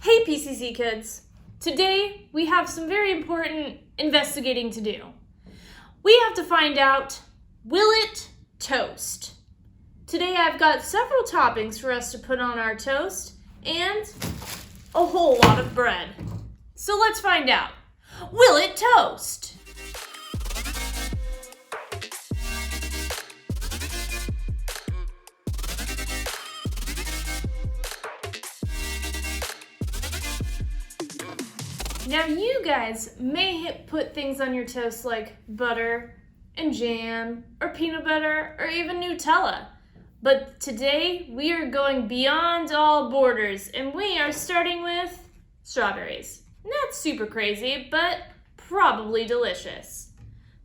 Hey PCC kids! Today we have some very important investigating to do. We have to find out, will it toast? Today I've got several toppings for us to put on our toast and a whole lot of bread. So let's find out. Will it toast? Now you guys may put things on your toast like butter and jam or peanut butter or even Nutella. But today we are going beyond all borders and we are starting with strawberries. Not super crazy, but probably delicious.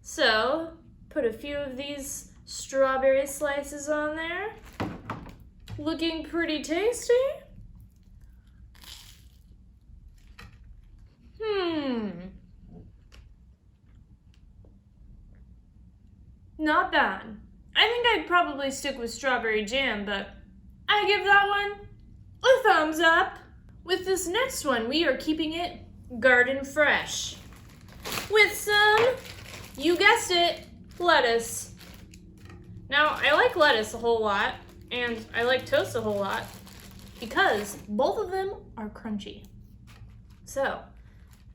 So put a few of these strawberry slices on there. Looking pretty tasty. Not bad. I think I'd probably stick with strawberry jam, but I give that one a thumbs up. With this next one, we are keeping it garden fresh. With some, you guessed it, lettuce. Now, I like lettuce a whole lot, and I like toast a whole lot, because both of them are crunchy. So,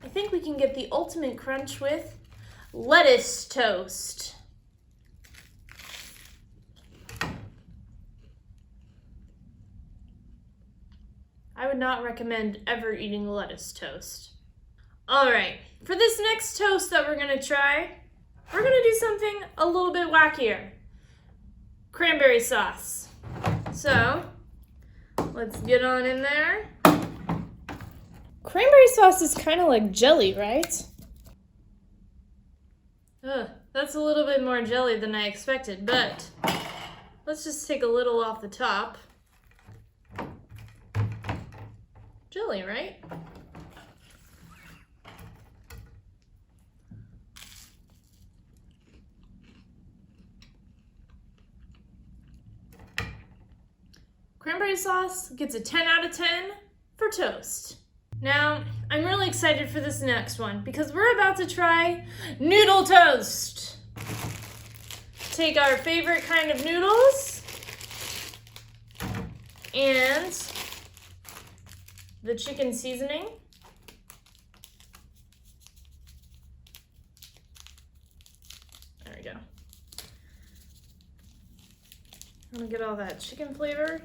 I think we can get the ultimate crunch with lettuce toast. I would not recommend ever eating lettuce toast. All right, for this next toast that we're gonna try, we're gonna do something a little bit wackier. Cranberry sauce. So, let's get on in there. Cranberry sauce is kind of like jelly, right? Ugh, that's a little bit more jelly than I expected, but let's just take a little off the top. Jelly, right? Cranberry sauce gets a 10 out of 10 for toast. Now, I'm really excited for this next one because we're about to try noodle toast. Take our favorite kind of noodles and the chicken seasoning. There we go. I'm gonna get all that chicken flavor.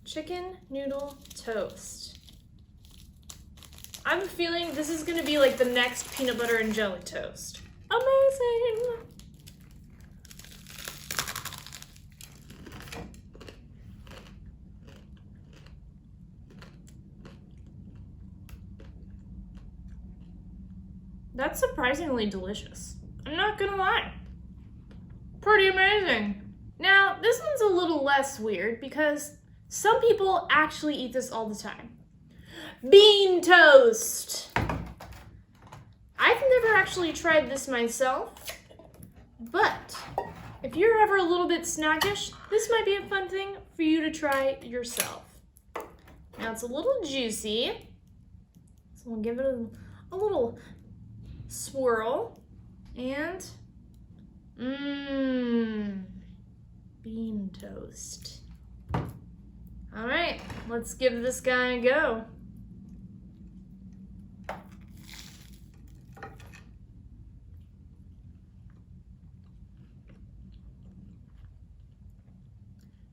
Chicken noodle toast. I have a feeling this is gonna be like the next peanut butter and jelly toast. Amazing! That's surprisingly delicious. I'm not gonna lie. Pretty amazing. Now, this one's a little less weird because some people actually eat this all the time. Bean toast. I've never actually tried this myself, but if you're ever a little bit snackish, this might be a fun thing for you to try yourself. Now, it's a little juicy, so we'll give it a little swirl, and bean toast. All right, let's give this guy a go.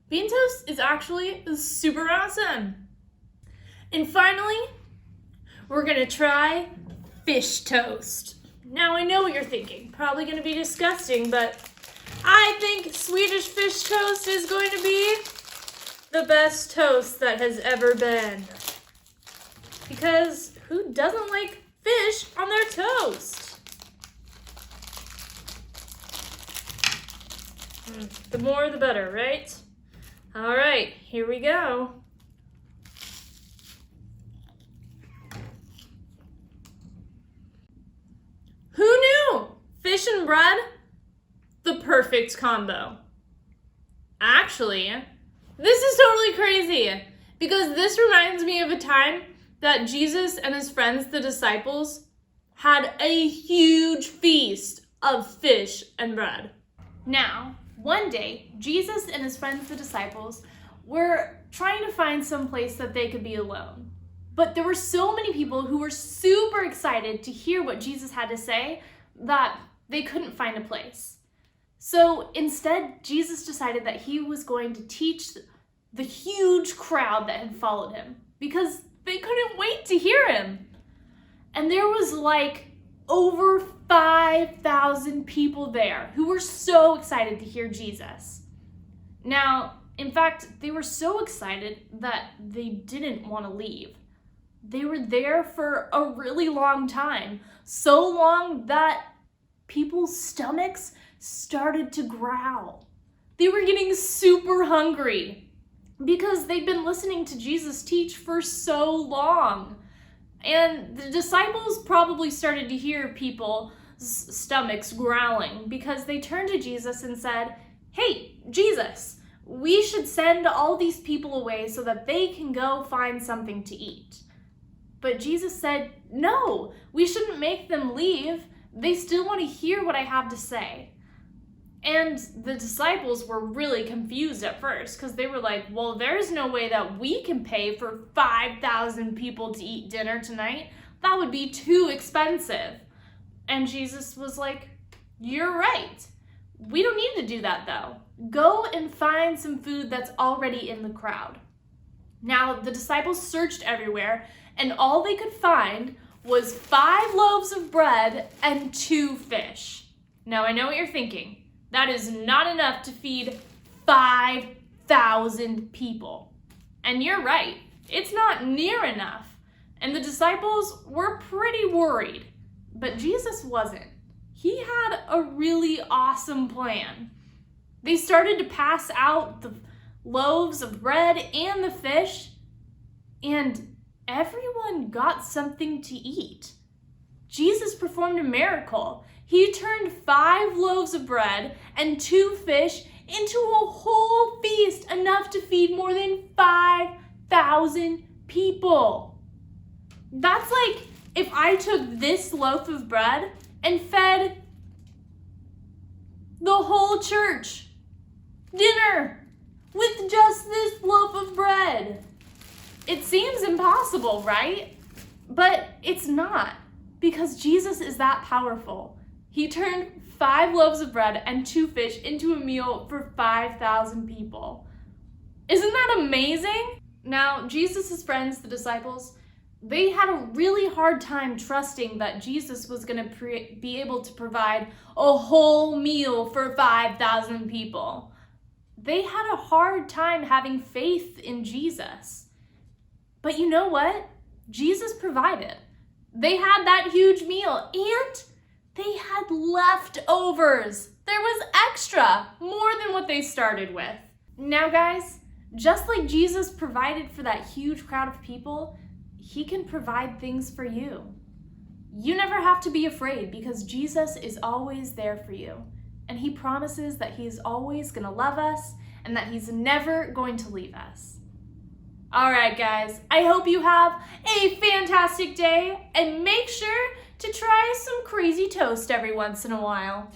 Bean toast is actually super awesome. And finally, we're gonna try fish toast. Now I know what you're thinking, probably gonna be disgusting, but I think Swedish fish toast is going to be the best toast that has ever been. Because who doesn't like fish on their toast? The more the better, right? All right, here we go. Who knew? Fish and bread? The perfect combo. Actually, this is totally crazy because this reminds me of a time that Jesus and his friends, the disciples, had a huge feast of fish and bread. Now, one day, Jesus and his friends, the disciples, were trying to find some place that they could be alone. But there were so many people who were super excited to hear what Jesus had to say that they couldn't find a place. So instead, Jesus decided that he was going to teach the huge crowd that had followed him because they couldn't wait to hear him. And there was like over 5,000 people there who were so excited to hear Jesus. Now, in fact, they were so excited that they didn't want to leave. They were there for a really long time, so long that people's stomachs started to growl. They were getting super hungry because they'd been listening to Jesus teach for so long. And the disciples probably started to hear people's stomachs growling because they turned to Jesus and said, "Hey, Jesus, we should send all these people away so that they can go find something to eat." But Jesus said, "No, we shouldn't make them leave. They still want to hear what I have to say." And the disciples were really confused at first because they were like, "Well, there's no way that we can pay for 5,000 people to eat dinner tonight. That would be too expensive." And Jesus was like, "You're right. We don't need to do that though. Go and find some food that's already in the crowd." Now, the disciples searched everywhere, and all they could find was 5 loaves of bread and 2 fish. Now, I know what you're thinking. That is not enough to feed 5,000 people. And you're right. It's not near enough. And the disciples were pretty worried. But Jesus wasn't. He had a really awesome plan. They started to pass out the loaves of bread and the fish, and everyone got something to eat. Jesus performed a miracle. He turned 5 loaves of bread and 2 fish into a whole feast, enough to feed more than 5,000 people. That's like if I took this loaf of bread and fed the whole church dinner with just this loaf of bread. It seems impossible, right? But it's not, because Jesus is that powerful. He turned 5 loaves of bread and 2 fish into a meal for 5,000 people. Isn't that amazing? Now, Jesus' friends, the disciples, they had a really hard time trusting that Jesus was going to be able to provide a whole meal for 5,000 people. They had a hard time having faith in Jesus. But you know what? Jesus provided. They had that huge meal, and they had leftovers. There was extra, more than what they started with. Now, guys, just like Jesus provided for that huge crowd of people, he can provide things for you. You never have to be afraid because Jesus is always there for you. And he promises that he is always going to love us and that he's never going to leave us. All right, guys, I hope you have a fantastic day, and make sure to try some crazy toast every once in a while.